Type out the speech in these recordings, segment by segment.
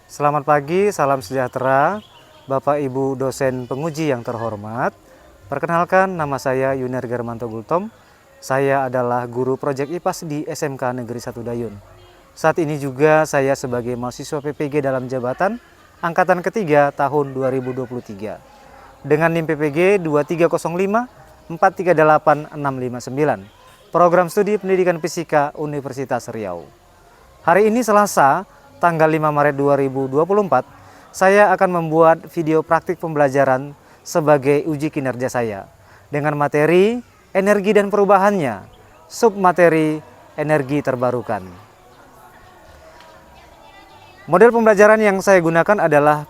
Selamat pagi, salam sejahtera, Bapak Ibu dosen penguji yang terhormat. Perkenalkan, nama saya Yuner Germanto Gultom. Saya adalah guru proyek IPAS di SMK Negeri 1 Dayun. Saat ini juga saya sebagai mahasiswa PPG dalam jabatan Angkatan ketiga tahun 2023. Dengan NIM PPG 2305 438 659. Program Studi Pendidikan Fisika Universitas Riau. Hari ini Selasa, tanggal 5 Maret 2024, saya akan membuat video praktik pembelajaran sebagai uji kinerja saya dengan materi energi dan perubahannya, submateri energi terbarukan. Model pembelajaran yang saya gunakan adalah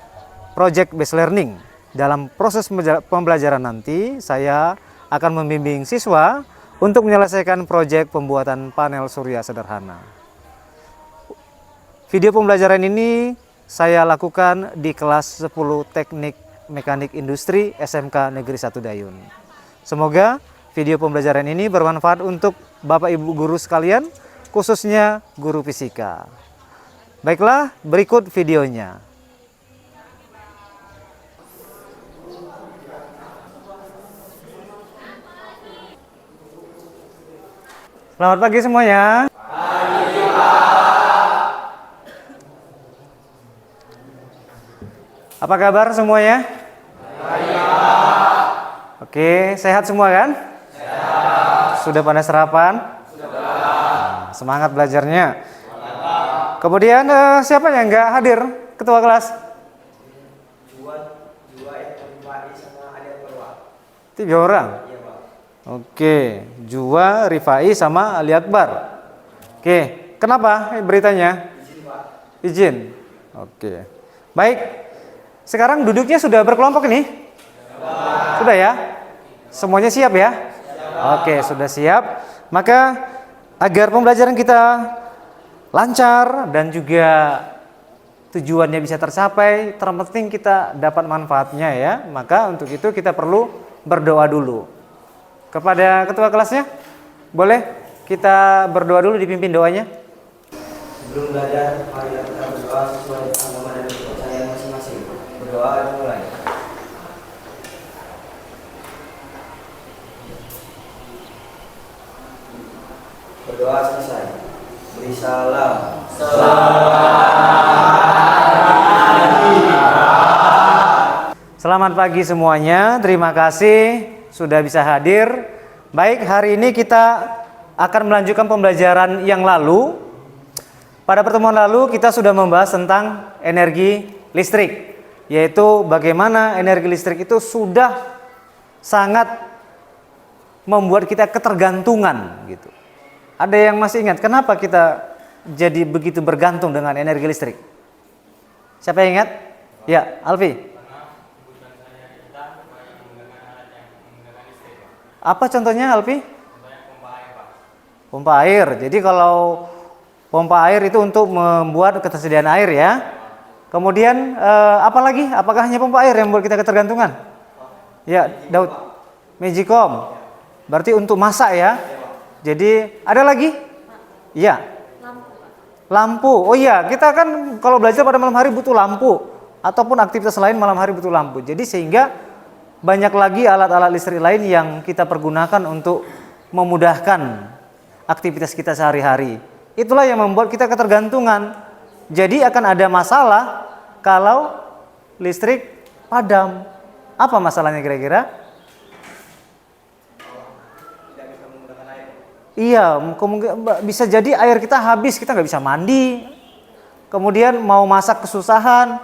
project based learning. Dalam proses pembelajaran nanti, saya akan membimbing siswa untuk menyelesaikan proyek pembuatan panel surya sederhana. Video pembelajaran ini saya lakukan di kelas 10 Teknik Mekanik Industri SMK Negeri 1 Dayun. Semoga video pembelajaran ini bermanfaat untuk Bapak Ibu guru sekalian, khususnya guru fisika. Baiklah, berikut videonya. Selamat pagi semuanya. Apa kabar semuanya? Oke, sehat semua kan? Sehat. Sudah pada sarapan? Sudah. Semangat belajarnya. Kemudian siapa yang nggak hadir? Ketua kelas? Tiga orang? Oke, Jua, Rifai, sama Ali Akbar. Oke, kenapa beritanya? Izin, Pak. Izin? Oke, baik. Sekarang duduknya sudah berkelompok ini? Sudah ya? Semuanya siap ya? Oke, sudah siap. Maka agar pembelajaran kita lancar dan juga tujuannya bisa tercapai, terpenting kita dapat manfaatnya ya. Maka untuk itu kita perlu berdoa dulu. Kepada ketua kelasnya, boleh kita berdoa dulu, dipimpin doanya? Sebelum belajar, mari kita berdoa sesuai agama dan kepercayaan masing-masing. Berdoa dimulai. Berdoa selesai. Beri salam. Selamat pagi semuanya. Terima kasih sudah bisa hadir. Baik, hari ini kita akan melanjutkan pembelajaran yang lalu. Pada pertemuan lalu kita sudah membahas tentang energi listrik, yaitu bagaimana energi listrik itu sudah sangat membuat kita ketergantungan gitu. Ada yang masih ingat kenapa kita jadi begitu bergantung dengan energi listrik? Siapa yang ingat? Ya, Alfi. Apa contohnya, Alfi? Pompa air. Jadi kalau pompa air itu untuk membuat ketersediaan air ya. Kemudian apa lagi? Apakah hanya pompa air yang membuat kita ketergantungan? Ya, Daud. Magicom. Berarti untuk masak ya. Jadi ada lagi? Iya. Lampu. Oh iya, kita kan kalau belajar pada malam hari butuh lampu, ataupun aktivitas lain malam hari butuh lampu. Jadi sehingga banyak lagi alat-alat listrik lain yang kita pergunakan untuk memudahkan aktivitas kita sehari-hari. Itulah yang membuat kita ketergantungan. Jadi akan ada masalah kalau listrik padam. Apa masalahnya kira-kira? Iya, bisa jadi air kita habis, kita nggak bisa mandi. Kemudian mau masak kesusahan,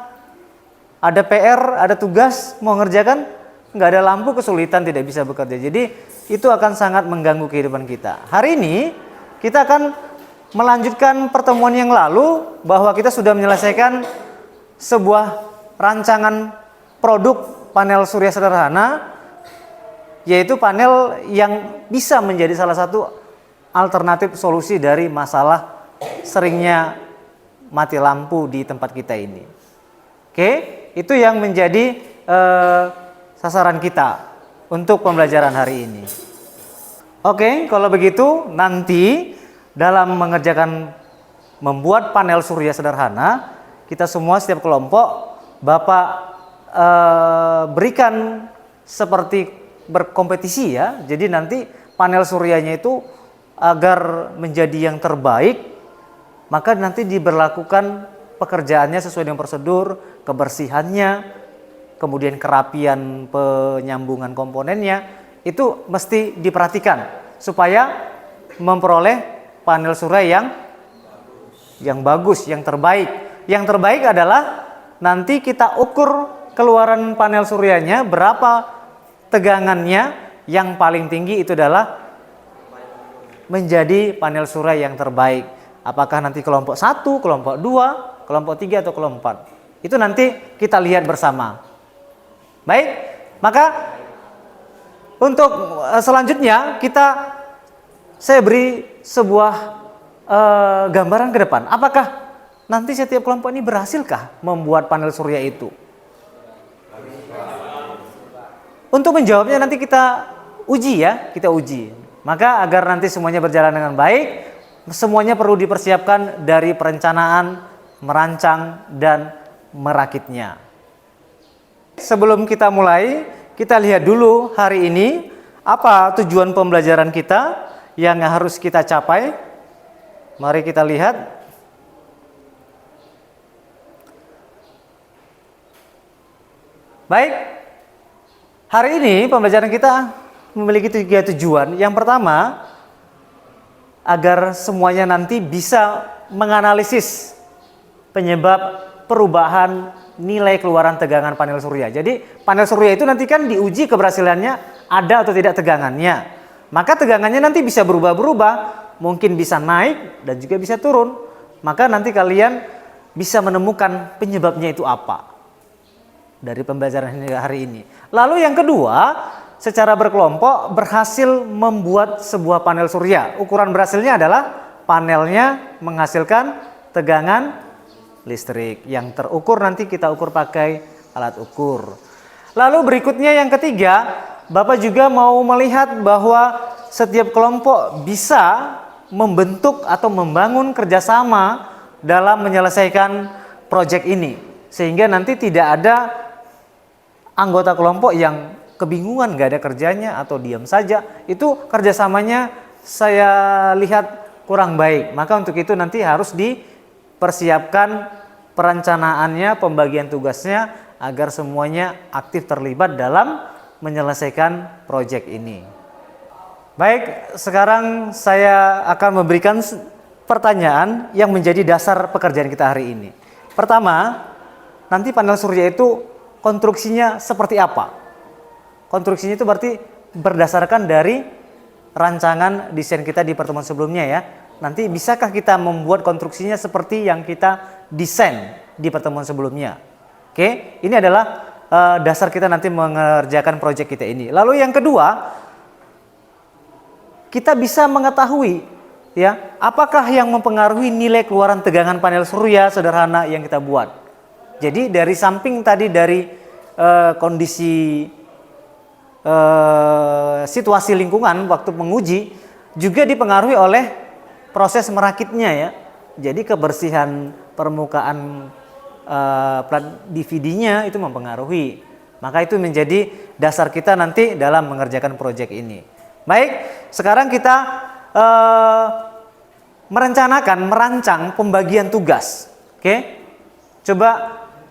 ada PR, ada tugas mau ngerjakan, nggak ada lampu, kesulitan, tidak bisa bekerja. Jadi itu akan sangat mengganggu kehidupan kita. Hari ini kita akan melanjutkan pertemuan yang lalu bahwa kita sudah menyelesaikan sebuah rancangan produk panel surya sederhana, yaitu panel yang bisa menjadi salah satu alternatif solusi dari masalah seringnya mati lampu di tempat kita ini. Oke, itu yang menjadi sasaran kita untuk pembelajaran hari ini. Oke, kalau begitu nanti dalam mengerjakan membuat panel surya sederhana, kita semua setiap kelompok Bapak berikan seperti berkompetisi ya. Jadi nanti panel suryanya itu agar menjadi yang terbaik, maka nanti diberlakukan pekerjaannya sesuai dengan prosedur, kebersihannya, kemudian kerapian penyambungan komponennya, itu mesti diperhatikan supaya memperoleh panel surya yang bagus, yang terbaik. Yang terbaik adalah nanti kita ukur keluaran panel suryanya berapa tegangannya, yang paling tinggi itu adalah menjadi panel surya yang terbaik. Apakah nanti kelompok 1, kelompok 2, kelompok 3 atau kelompok 4. Itu nanti kita lihat bersama. Baik, maka untuk selanjutnya saya beri sebuah gambaran ke depan. Apakah nanti setiap kelompok ini berhasilkah membuat panel surya itu? Untuk menjawabnya nanti kita uji ya, kita uji. Maka agar nanti semuanya berjalan dengan baik, semuanya perlu dipersiapkan dari perencanaan, merancang, dan merakitnya. Sebelum kita mulai, kita lihat dulu hari ini apa tujuan pembelajaran kita yang harus kita capai. Mari kita lihat. Baik, hari ini pembelajaran kita memiliki 3 tujuan. Yang pertama, agar semuanya nanti bisa menganalisis penyebab perubahan nilai keluaran tegangan panel surya. Jadi panel surya itu nanti kan diuji keberhasilannya ada atau tidak tegangannya. Maka tegangannya nanti bisa berubah-berubah, mungkin bisa naik dan juga bisa turun. Maka nanti kalian bisa menemukan penyebabnya itu apa dari pembelajaran hari ini. Lalu yang kedua, secara berkelompok berhasil membuat sebuah panel surya. Ukuran berhasilnya adalah panelnya menghasilkan tegangan listrik yang terukur, nanti kita ukur pakai alat ukur. Lalu berikutnya yang ketiga, Bapak juga mau melihat bahwa setiap kelompok bisa membentuk atau membangun kerjasama dalam menyelesaikan proyek ini, sehingga nanti tidak ada anggota kelompok yang kebingungan, gak ada kerjanya atau diam saja. Itu kerjasamanya saya lihat kurang baik. Maka untuk itu nanti harus dipersiapkan perencanaannya, pembagian tugasnya agar semuanya aktif terlibat dalam menyelesaikan proyek ini. Baik, sekarang saya akan memberikan pertanyaan yang menjadi dasar pekerjaan kita hari ini. Pertama, nanti panel surya itu konstruksinya seperti apa? Konstruksinya itu berarti berdasarkan dari rancangan desain kita di pertemuan sebelumnya ya. Nanti bisakah kita membuat konstruksinya seperti yang kita desain di pertemuan sebelumnya? Oke, ini adalah dasar kita nanti mengerjakan proyek kita ini. Lalu yang kedua, kita bisa mengetahui ya, apakah yang mempengaruhi nilai keluaran tegangan panel surya sederhana yang kita buat. Jadi dari samping tadi dari kondisi situasi lingkungan waktu menguji juga dipengaruhi oleh proses merakitnya ya. Jadi kebersihan permukaan plat DVD-nya itu mempengaruhi. Maka itu menjadi dasar kita nanti dalam mengerjakan proyek ini. Baik, sekarang kita merancang pembagian tugas. Oke, coba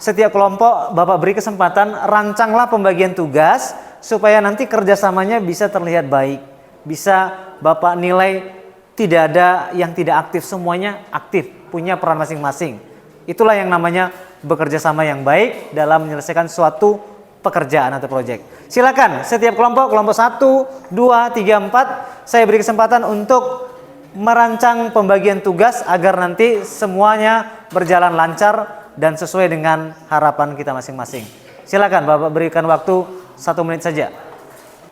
setiap kelompok Bapak beri kesempatan, rancanglah pembagian tugas supaya nanti kerjasamanya bisa terlihat baik. Bisa Bapak nilai tidak ada yang tidak aktif, semuanya aktif, punya peran masing-masing. Itulah yang namanya bekerja sama yang baik dalam menyelesaikan suatu pekerjaan atau proyek. Silakan setiap kelompok 1, 2, 3, 4, saya beri kesempatan untuk merancang pembagian tugas agar nanti semuanya berjalan lancar dan sesuai dengan harapan kita masing-masing. Silakan Bapak berikan waktu 1 menit saja.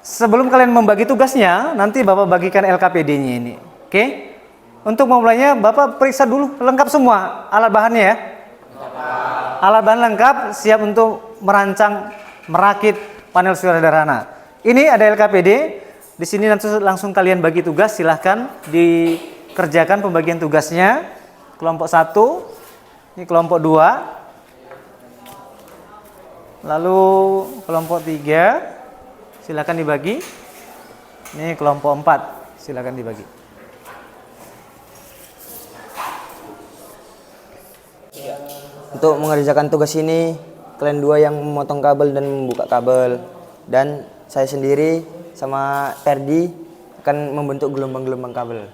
Sebelum kalian membagi tugasnya, nanti Bapak bagikan LKPD-nya ini. Oke? Untuk memulainya Bapak periksa dulu lengkap semua alat bahannya ya. Alat bahan lengkap, siap untuk merancang, merakit panel surya sederhana. Ini ada LKPD. Di sini nanti langsung kalian bagi tugas, silahkan dikerjakan pembagian tugasnya. Kelompok 1, Ini kelompok 2. Lalu kelompok 3, silakan dibagi. Ini kelompok 4, silakan dibagi. Untuk mengerjakan tugas ini, kalian dua yang memotong kabel dan membuka kabel. Dan saya sendiri sama Ferdi akan membentuk gelombang-gelombang kabel.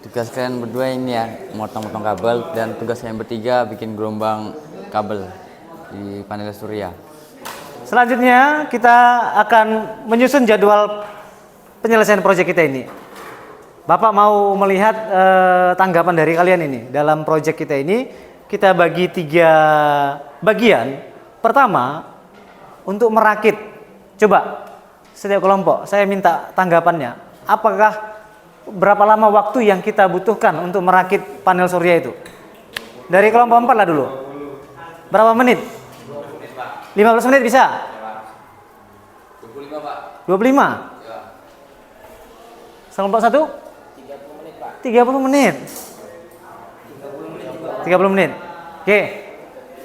Tugas kalian berdua ini ya, motong-motong kabel, dan tugas yang bertiga bikin gelombang kabel di panel surya. Selanjutnya kita akan menyusun jadwal penyelesaian proyek kita ini. Bapak mau melihat tanggapan dari kalian ini. Dalam proyek kita ini kita bagi 3 bagian. Pertama, untuk merakit. Coba setiap kelompok saya minta tanggapannya. Apakah berapa lama waktu yang kita butuhkan untuk merakit panel surya itu? Dari kelompok 4 lah dulu. Berapa menit? 15 menit bisa? 25 Pak. 25? Ya. Kelompok 1? 30 menit. 30 menit. Oke.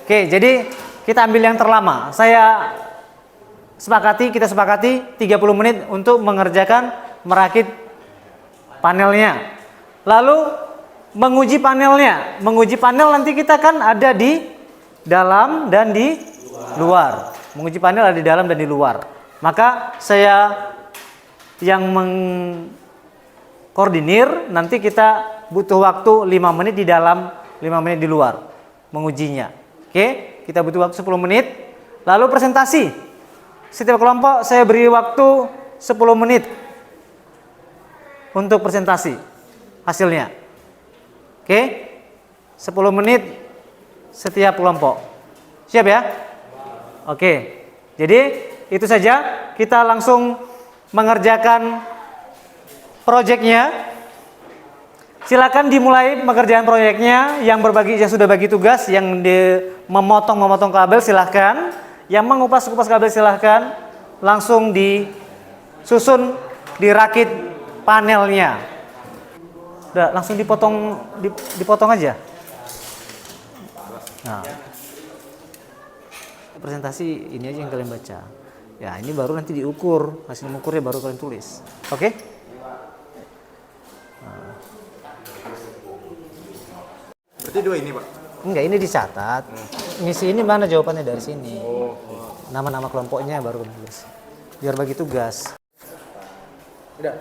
Oke, jadi kita ambil yang terlama. Kita sepakati 30 menit untuk mengerjakan merakit panelnya. Lalu menguji panelnya. Menguji panel nanti kita kan ada di dalam dan di luar. Menguji panel ada di dalam dan di luar. Maka saya yang mengkoordinir, nanti kita butuh waktu 5 menit di dalam, 5 menit di luar mengujinya. Oke, kita butuh waktu 10 menit. Lalu presentasi. Setiap kelompok saya beri waktu 10 menit untuk presentasi hasilnya. Oke, 10 menit setiap kelompok. Siap ya? Oke, jadi itu saja. Kita langsung mengerjakan proyeknya. Silakan dimulai mengerjakan proyeknya. Yang sudah bagi tugas, yang memotong kabel silahkan. Yang mengupas kabel silahkan. Langsung disusun, dirakit panelnya. Udah, langsung dipotong aja. Nah, presentasi ini aja yang kalian baca. Ya, ini baru nanti diukur, hasil mengukurnya baru kalian tulis. Oke? Berarti 2 ini, Pak? Enggak, ini dicatat. Misi ini mana jawabannya dari sini. Nama-nama kelompoknya baru kalian tulis. Biar bagi tugas. Udah.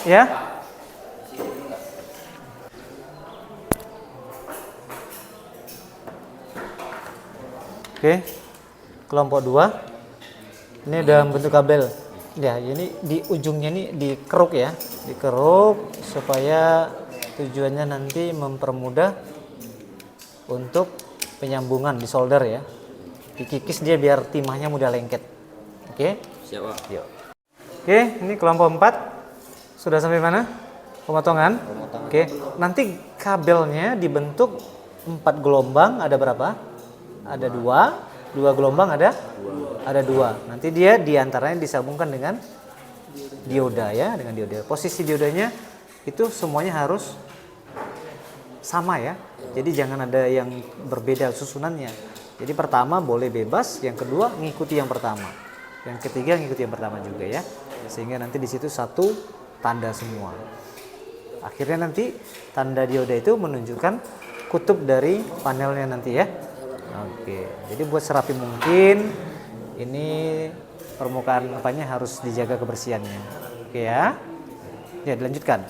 Ya? Oke. Kelompok 2. Ini dalam bentuk kabel. Ya, ini di ujungnya ini dikeruk ya. Dikeruk supaya tujuannya nanti mempermudah untuk penyambungan di solder ya. Dikikis dia biar timahnya mudah lengket. Oke? Siap Pak. Yuk. Oke, ini kelompok 4. Sudah sampai mana? Pemotongan. Oke, nanti kabelnya dibentuk 4 gelombang, ada berapa? Ada 2. 2 gelombang ada 2. Nanti dia diantaranya disambungkan dengan dioda ya, dengan dioda. Posisi diodanya itu semuanya harus sama ya. Jadi jangan ada yang berbeda susunannya. Jadi pertama boleh bebas, yang kedua ngikuti yang pertama, yang ketiga ngikuti yang pertama juga ya. Sehingga nanti di situ satu tanda semua. Akhirnya nanti tanda dioda itu menunjukkan kutub dari panelnya nanti ya. Oke, jadi buat serapi mungkin ini permukaan apanya harus dijaga kebersihannya. Oke ya. Ya, dilanjutkan.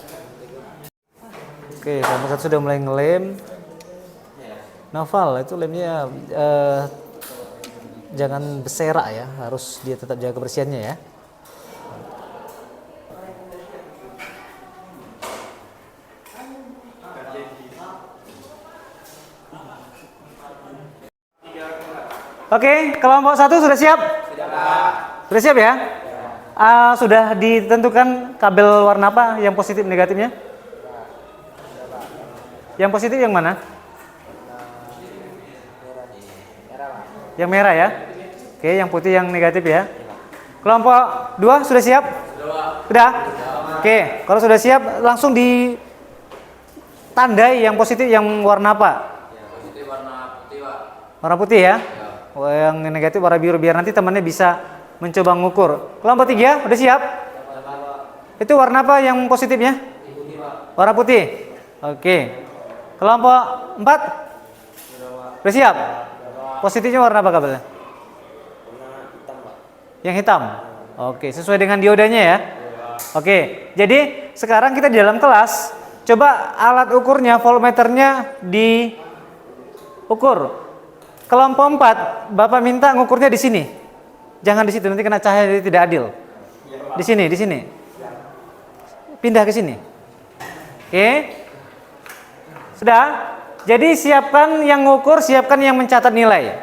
Oke, kelompok 1 sudah mulai ngelem. Novel itu lemnya jangan berserak ya, harus dia tetap jaga kebersihannya ya. Oke, kelompok 1 sudah siap? Sudah siap ya? Sudah ditentukan kabel warna apa yang positif negatifnya? Yang positif yang mana? Yang merah ya? Oke, yang putih yang negatif ya. Kelompok 2 sudah siap? Sudah? Oke, kalau sudah siap langsung ditandai yang positif yang warna apa? Positif warna putih, Pak. Warna putih ya? Oh, yang negatif warna biru biar nanti temannya bisa mencoba mengukur. Kelompok 3 udah siap? Itu warna apa yang positifnya? Warna putih. Oke. Kelompok 4 udah siap? Positifnya warna apa kabelnya? Yang hitam. Oke, sesuai dengan diodanya ya. Oke, jadi sekarang kita di dalam kelas, coba alat ukurnya, voltmeternya diukur. Kelompok 4, Bapak minta ngukurnya di sini. Jangan di situ, nanti kena cahaya jadi tidak adil. Di sini, di sini. Pindah ke sini. Oke. Sudah? Jadi siapkan yang ngukur, siapkan yang mencatat nilai.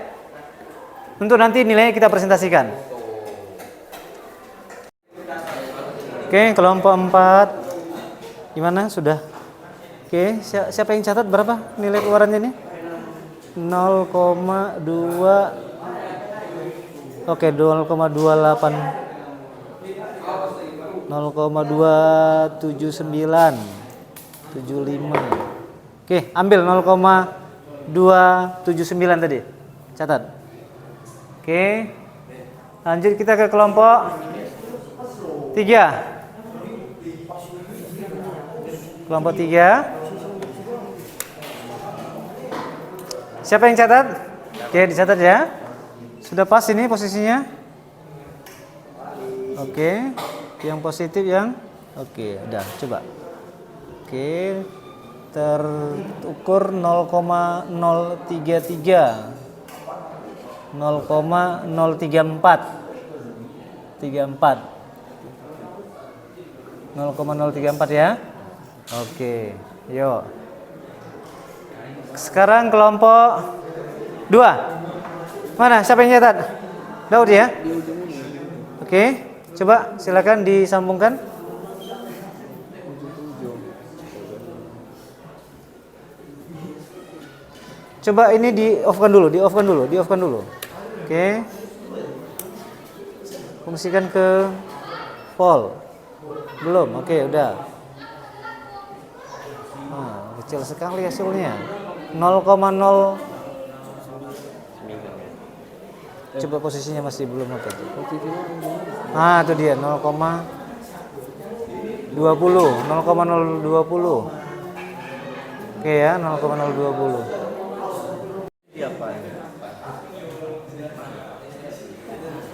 Untuk nanti nilainya kita presentasikan. Oke, kelompok 4. Gimana? Sudah? Oke, siapa yang catat berapa nilai keluarannya ini? 0,2. Oke, 0,28. 0,279. 75. Oke, ambil 0,279 tadi. Catat. Oke. Lanjut kita ke kelompok 3. Kelompok 3. Siapa yang catat? Oke, dicatat ya. Sudah pas ini posisinya? Oke. Yang positif yang oke, udah coba. Oke. Terukur 0,033. 0,034. 0,034 ya. Oke, yuk. Sekarang kelompok 2. Mana? Siapa yang catat? Daud ya? Oke, coba silakan disambungkan. Coba ini di off-kan dulu. Oke. Fungsikan ke volt. Belum, oke udah. Kecil sekali hasilnya. 0,0. Coba posisinya masih belum apa itu. Itu dia 0,20. 0,020. Oke ya, 0,020.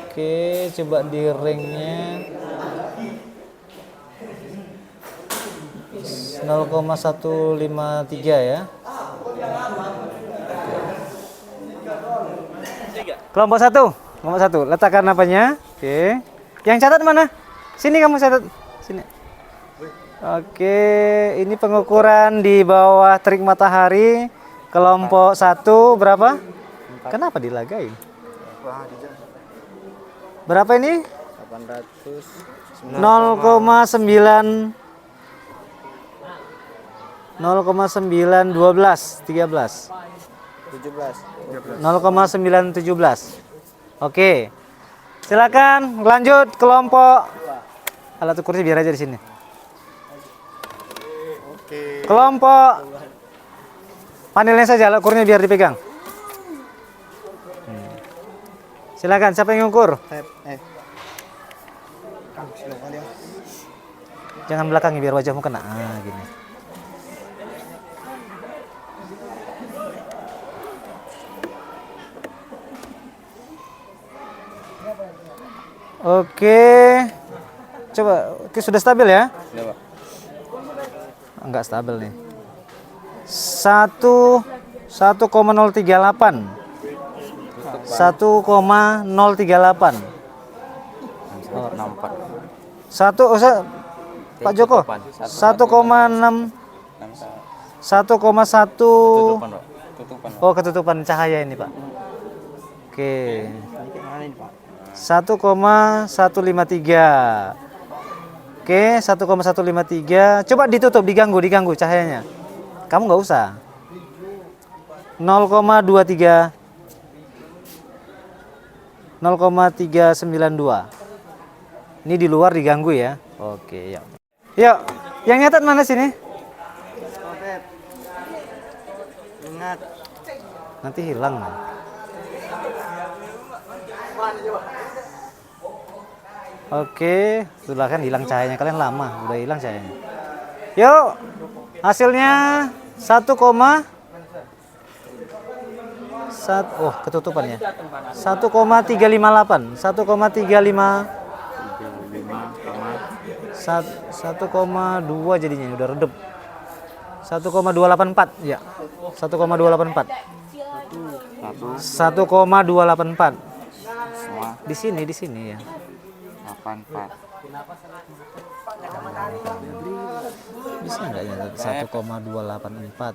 Oke, coba di ringnya 0,153 ya. Kelompok 1, letakkan apanya? Oke. Yang catat mana? Sini kamu catat. Sini. Oke, ini pengukuran di bawah terik matahari. Kelompok 1 berapa? Kenapa dilagain? Berapa ini? 0,9 0,912 13 0,917. Oke. Silakan lanjut kelompok. Alat ukurnya biar aja di sini. Oke. Kelompok panelnya saja, alat ukurnya biar dipegang. Silakan, siapa yang ngukur? Jangan belakangnya biar wajahmu kena. Gini. Oke. Coba, oke, sudah stabil ya? Sudah, Pak. Enggak stabil nih. 1,038. 1,038. 64. Pak Joko. 1,6 1,1. Tutupan, Pak. Tutupan. Oh, ketutupan cahaya ini, Pak. Oke. 1,153. Oke, 1,153. Coba ditutup, diganggu cahayanya. kamu nggak usah. 0,23 0,392. Ini di luar diganggu ya. Oke, ya. Yuk, yang nyatet mana sini? Ingat. Nanti hilang. Oke, sudah kan hilang cahayanya. Kalian lama, udah hilang cahayanya. Yuk, hasilnya 1, oh ketutupan ya. 1,358, 1,2 jadinya udah redup. 1,284 ya. 1,284. 1,284. Di sini ya. 84. Bisa enggak ya 1,284.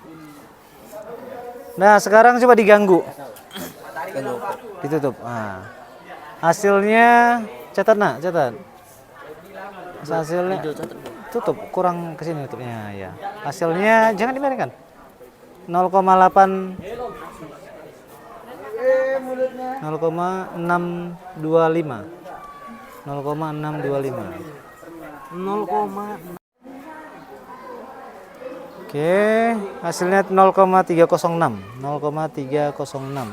Nah, sekarang coba diganggu. Ditutup. Nah. Hasilnya catat nak, catat. Hasilnya tutup, kurang ke sini tutupnya ya. Hasilnya jangan dibiarkan. 0,625. 0,625. Oke, hasilnya 0,306. 0,306.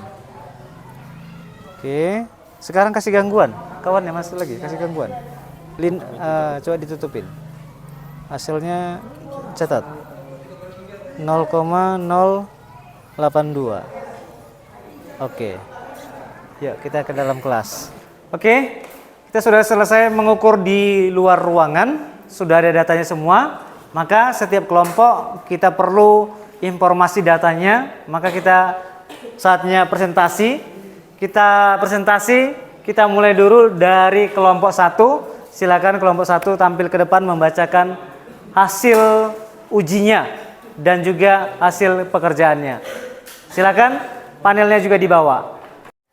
Oke, sekarang kasih gangguan. Kawan ya, masuk lagi, kasih gangguan. Coba ditutupin. Hasilnya catat. 0,082. Oke. Yuk, kita ke dalam kelas. Oke, kita sudah selesai mengukur di luar ruangan. Sudah ada datanya semua. Maka setiap kelompok kita perlu informasi datanya. Maka kita saatnya presentasi. Kita mulai dulu dari kelompok 1. Silakan kelompok 1 tampil ke depan membacakan hasil ujinya dan juga hasil pekerjaannya. Silakan, panelnya juga dibawa.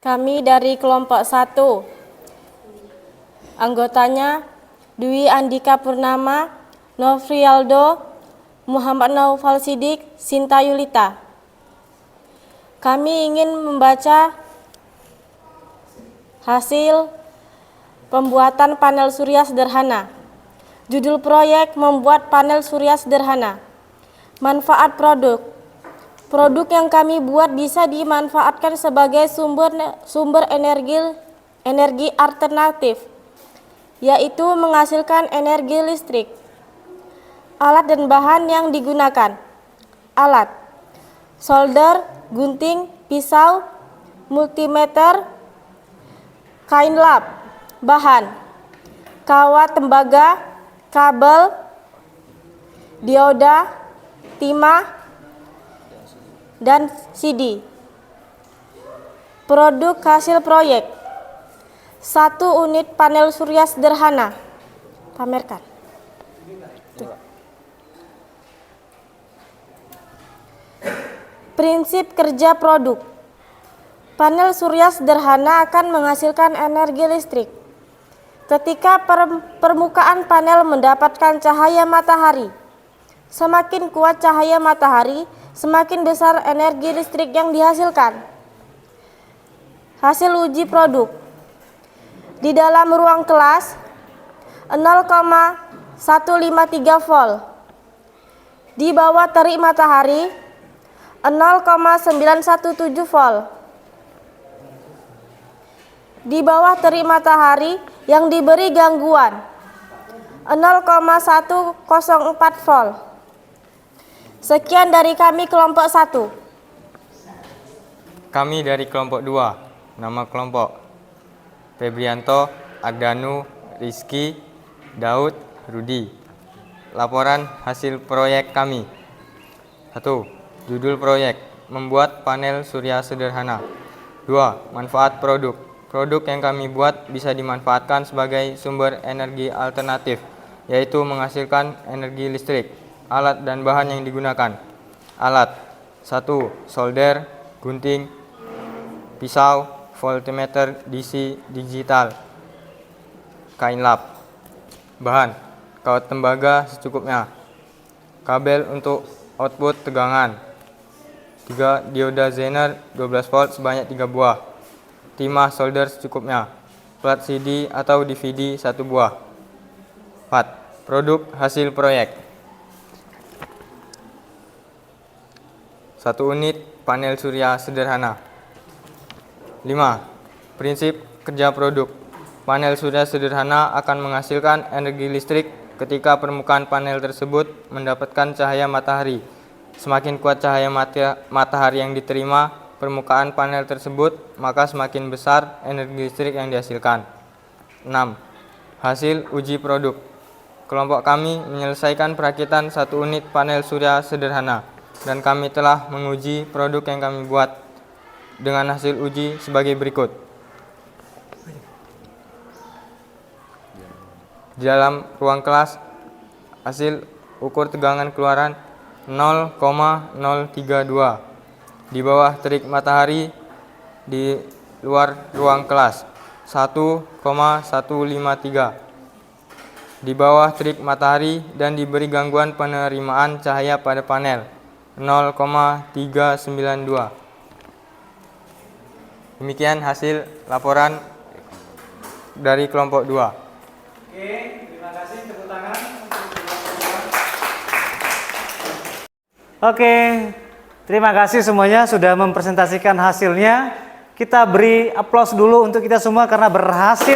Kami dari kelompok 1. Anggotanya Dwi Andika Purnama, Novrialdo, Muhammad Naufal Sidik, Sinta Yulita. Kami ingin membaca hasil pembuatan panel surya sederhana. Judul proyek membuat panel surya sederhana. Manfaat produk. Produk yang kami buat bisa dimanfaatkan sebagai sumber energi alternatif, yaitu menghasilkan energi listrik. Alat dan bahan yang digunakan. Alat: solder, gunting, pisau, multimeter, kain lap. Bahan: kawat tembaga, kabel, dioda, timah, dan CD. Produk hasil proyek: 1 unit panel surya sederhana. Pamerkan. Prinsip kerja produk. Panel surya sederhana akan menghasilkan energi listrik. Ketika permukaan panel mendapatkan cahaya matahari, semakin kuat cahaya matahari, semakin besar energi listrik yang dihasilkan. Hasil uji produk. Di dalam ruang kelas 0,153 volt. Di bawah terik matahari 0,917 volt. Di bawah terik matahari yang diberi gangguan 0,104 volt. Sekian dari kami kelompok 1. Kami dari kelompok 2. Nama kelompok: Febrianto, Agdanu, Rizky, Daud, Rudi. Laporan hasil proyek kami. 1. Judul proyek: membuat panel surya sederhana. 2. Manfaat produk. Produk yang kami buat bisa dimanfaatkan sebagai sumber energi alternatif, yaitu menghasilkan energi listrik. Alat dan bahan yang digunakan. Alat: 1. Solder, gunting, pisau, voltmeter DC digital, kain lap. Bahan: kawat tembaga secukupnya, kabel untuk output tegangan. 3. Dioda Zener 12 volt sebanyak 3 buah. Timah solder secukupnya. Plat CD atau DVD 1 buah. 4. Produk hasil proyek. 1 unit panel surya sederhana. 5. Prinsip kerja produk. Panel surya sederhana akan menghasilkan energi listrik ketika permukaan panel tersebut mendapatkan cahaya matahari. Semakin kuat cahaya matahari yang diterima permukaan panel tersebut, maka semakin besar energi listrik yang dihasilkan. 6. Hasil uji produk. Kelompok kami menyelesaikan perakitan 1 unit panel surya sederhana, dan kami telah menguji produk yang kami buat dengan hasil uji sebagai berikut. Di dalam ruang kelas, hasil ukur tegangan keluaran 0,032. Di bawah terik matahari di luar ruang kelas 1,153. Di bawah terik matahari dan diberi gangguan penerimaan cahaya pada panel 0,392. Demikian hasil laporan dari kelompok 2. Oke, terima kasih, tepuk tangan. Oke, terima kasih semuanya sudah mempresentasikan hasilnya. Kita beri aplaus dulu untuk kita semua karena berhasil.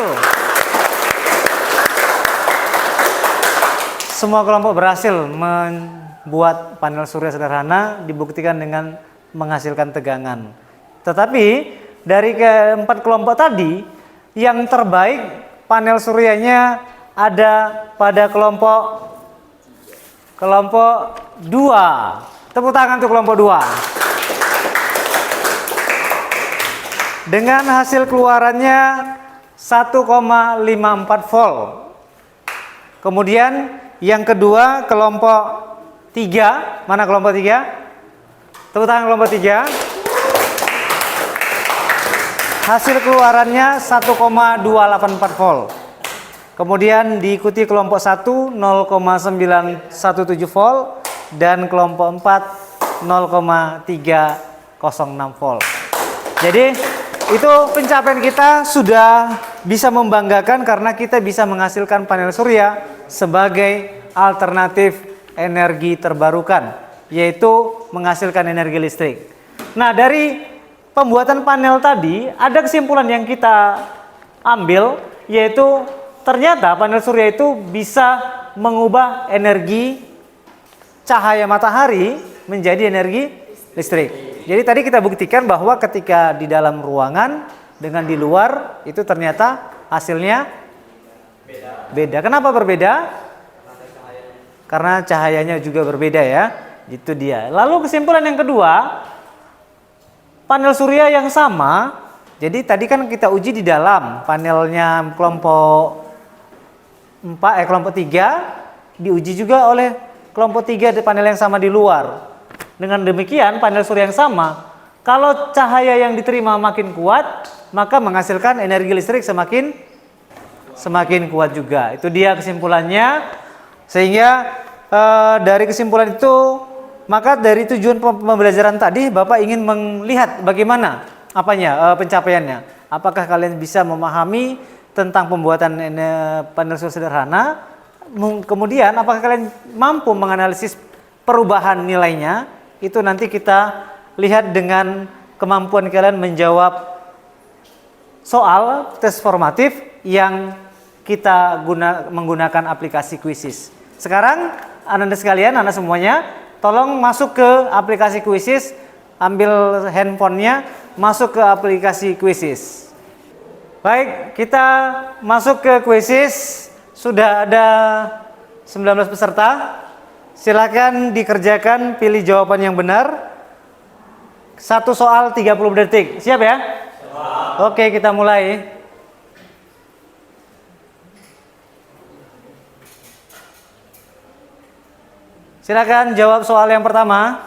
Semua kelompok berhasil membuat panel surya sederhana, dibuktikan dengan menghasilkan tegangan. Tetapi dari keempat kelompok tadi, yang terbaik panel suryanya ada pada kelompok 2. Tepuk tangan untuk kelompok 2. Dengan hasil keluarannya 1,54 volt. Kemudian yang kedua kelompok 3. Mana kelompok 3? Tepuk tangan kelompok 3. Hasil keluarannya 1,284 volt. Kemudian diikuti kelompok 1 0,917 volt dan kelompok 4 0,306 volt. Jadi itu pencapaian kita sudah bisa membanggakan karena kita bisa menghasilkan panel surya sebagai alternatif energi terbarukan, yaitu menghasilkan energi listrik. Nah, dari pembuatan panel tadi ada kesimpulan yang kita ambil, yaitu ternyata panel surya itu bisa mengubah energi cahaya matahari menjadi energi listrik. Jadi tadi kita buktikan bahwa ketika di dalam ruangan dengan di luar itu ternyata hasilnya beda. Kenapa berbeda? Karena cahayanya juga berbeda ya. Itu dia. Lalu kesimpulan yang kedua, panel surya yang sama. Jadi tadi kan kita uji di dalam panelnya kelompok 3 diuji juga oleh kelompok 3 di panel yang sama di luar. Dengan demikian panel surya yang sama, kalau cahaya yang diterima makin kuat, maka menghasilkan energi listrik semakin kuat juga. Itu dia kesimpulannya. Sehingga dari kesimpulan itu, maka dari tujuan pembelajaran tadi Bapak ingin melihat bagaimana pencapaiannya. Apakah kalian bisa memahami tentang pembuatan panel surya sederhana? Kemudian apakah kalian mampu menganalisis perubahan nilainya? Itu nanti kita lihat dengan kemampuan kalian menjawab soal tes formatif yang kita menggunakan aplikasi Quizzes. Sekarang anak-anak sekalian, anak semuanya, tolong masuk ke aplikasi Quizzes, ambil handphonenya, masuk ke aplikasi Quizzes. Baik, kita masuk ke Quizzes. Sudah ada 19 peserta. Silakan dikerjakan, pilih jawaban yang benar. 1 soal 30 detik. Siap ya? Siap. Oke, kita mulai. Silakan jawab soal yang pertama.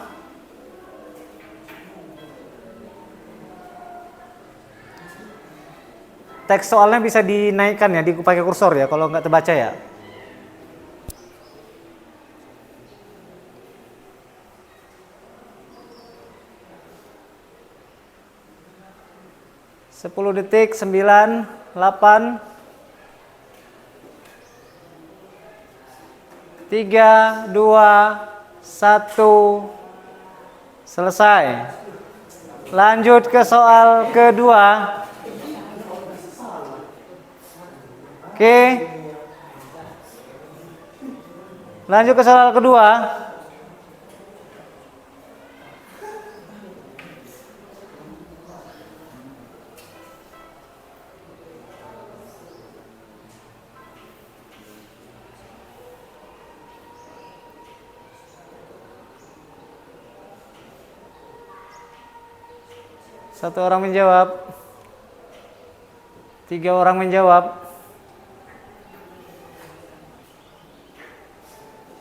Teks soalnya bisa dinaikkan ya, dipakai kursor ya, kalau nggak terbaca ya. 10 detik, 9, 8, 3, 2, 1, selesai. Lanjut ke soal kedua. Oke. Lanjut ke soal kedua. Satu orang menjawab. 3 orang menjawab.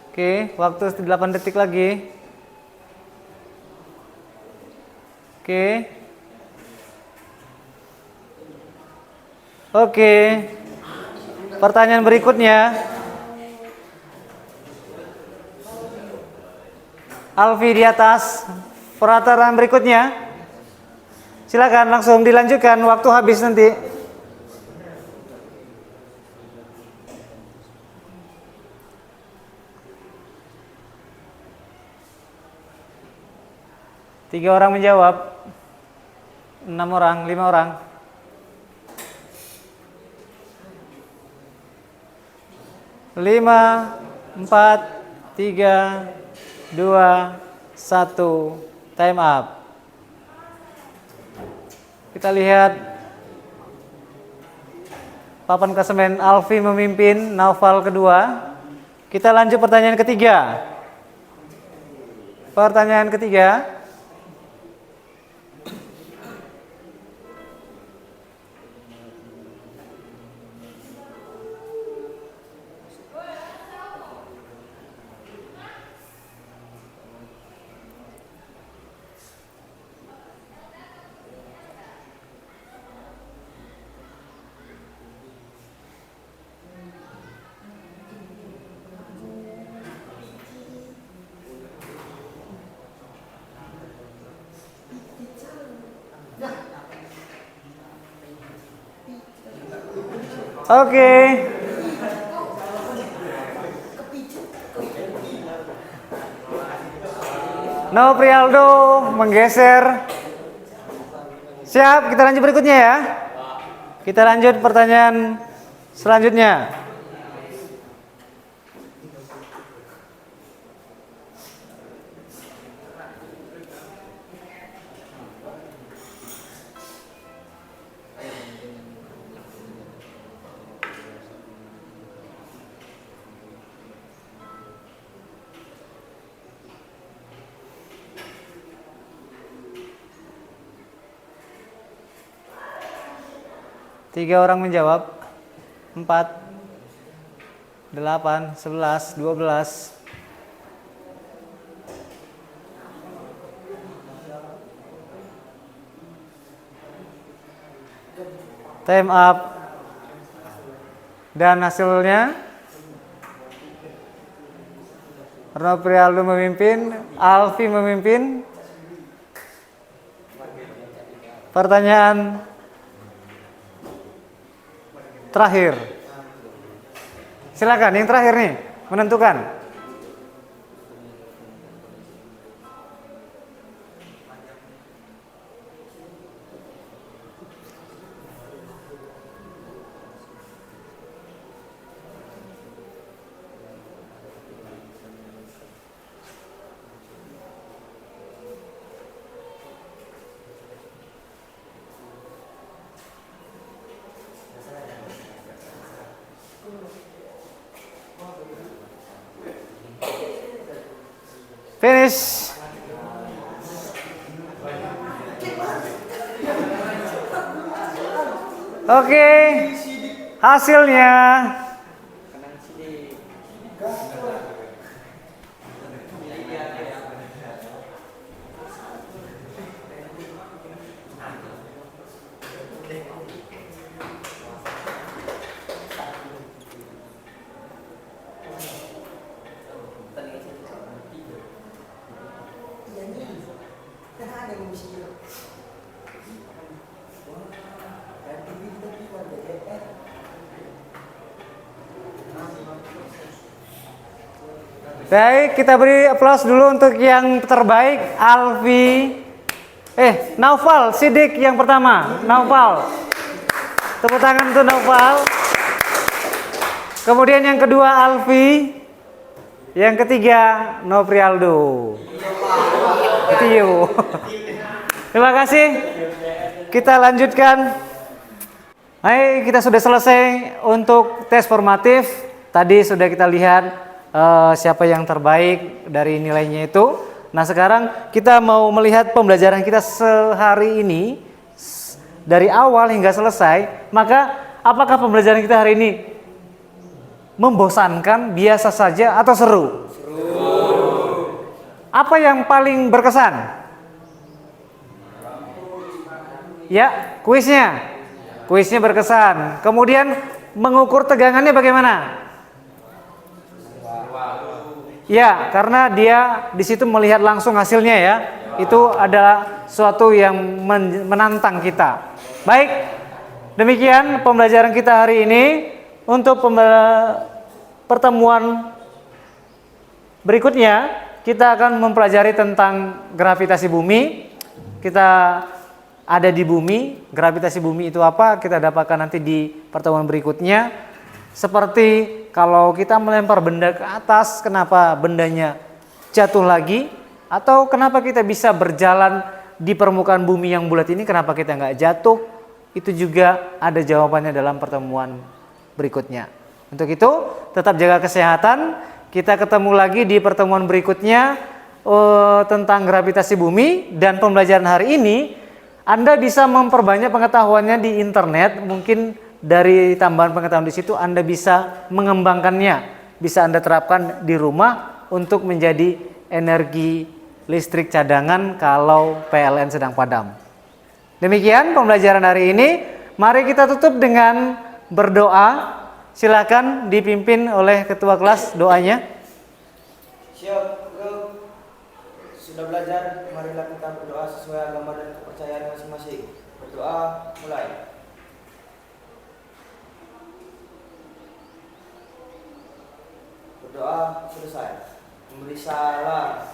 Oke, waktu 8 detik lagi. Oke. Oke. Pertanyaan berikutnya. Alfi di atas. Pertanyaan berikutnya. Silakan langsung dilanjutkan, waktu habis nanti. Tiga orang menjawab, 6 orang, 5 orang. Lima, 4, 3, 2, 1, time up. Kita lihat papan klasemen. Alfi memimpin, Naufal kedua. Kita lanjut pertanyaan ketiga. Pertanyaan ketiga. Oke. Noprialdo menggeser. Siap, kita lanjut berikutnya ya. Kita lanjut pertanyaan selanjutnya. Tiga orang menjawab. 4, 8, 11, 12. Time up. Dan hasilnya Noprialdo memimpin, Alfi memimpin. Pertanyaan terakhir. Silakan yang terakhir nih menentukan. Finish. Oke, hasilnya Baik, kita beri aplaus dulu untuk yang terbaik, Alfi. Naufal Sidik yang pertama, Naufal. Tepuk tangan untuk Naufal. Kemudian yang kedua Alfi. Yang ketiga Noprialdo. Tio. Terima kasih. Kita lanjutkan. Hai, kita sudah selesai untuk tes formatif. Tadi sudah kita lihat siapa yang terbaik dari nilainya itu. Nah, sekarang kita mau melihat pembelajaran kita sehari ini dari awal hingga selesai. Maka apakah pembelajaran kita hari ini membosankan, biasa saja, atau seru? Apa yang paling berkesan? Ya, kuisnya. Kuisnya berkesan. Kemudian mengukur tegangannya bagaimana? Ya, karena dia di situ melihat langsung hasilnya ya. Itu adalah suatu yang menantang kita. Baik, demikian pembelajaran kita hari ini. Untuk pertemuan berikutnya, kita akan mempelajari tentang gravitasi bumi. Kita ada di bumi, gravitasi bumi itu apa? Kita dapatkan nanti di pertemuan berikutnya. Seperti kalau kita melempar benda ke atas, kenapa bendanya jatuh lagi? Atau kenapa kita bisa berjalan di permukaan bumi yang bulat ini, kenapa kita nggak jatuh? Itu juga ada jawabannya dalam pertemuan berikutnya. Untuk itu, tetap jaga kesehatan. Kita ketemu lagi di pertemuan berikutnya tentang gravitasi bumi. Dan pembelajaran hari ini Anda bisa memperbanyak pengetahuannya di internet. Mungkin dari tambahan pengetahuan di situ Anda bisa mengembangkannya, bisa Anda terapkan di rumah untuk menjadi energi listrik cadangan kalau PLN sedang padam. Demikian pembelajaran hari ini. Mari kita tutup dengan berdoa. Silakan dipimpin oleh ketua kelas doanya. Siap, bro. Sudah belajar, marilah kita berdoa sesuai agama dan kepercayaan masing-masing. Berdoa, mulai. Berdoa, selesai. Memberi salam.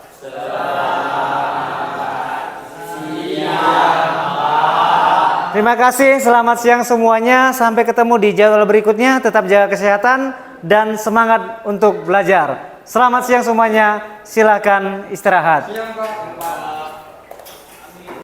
Terima kasih, selamat siang semuanya. Sampai ketemu di jadwal berikutnya. Tetap jaga kesehatan dan semangat untuk belajar. Selamat siang semuanya. Silakan istirahat.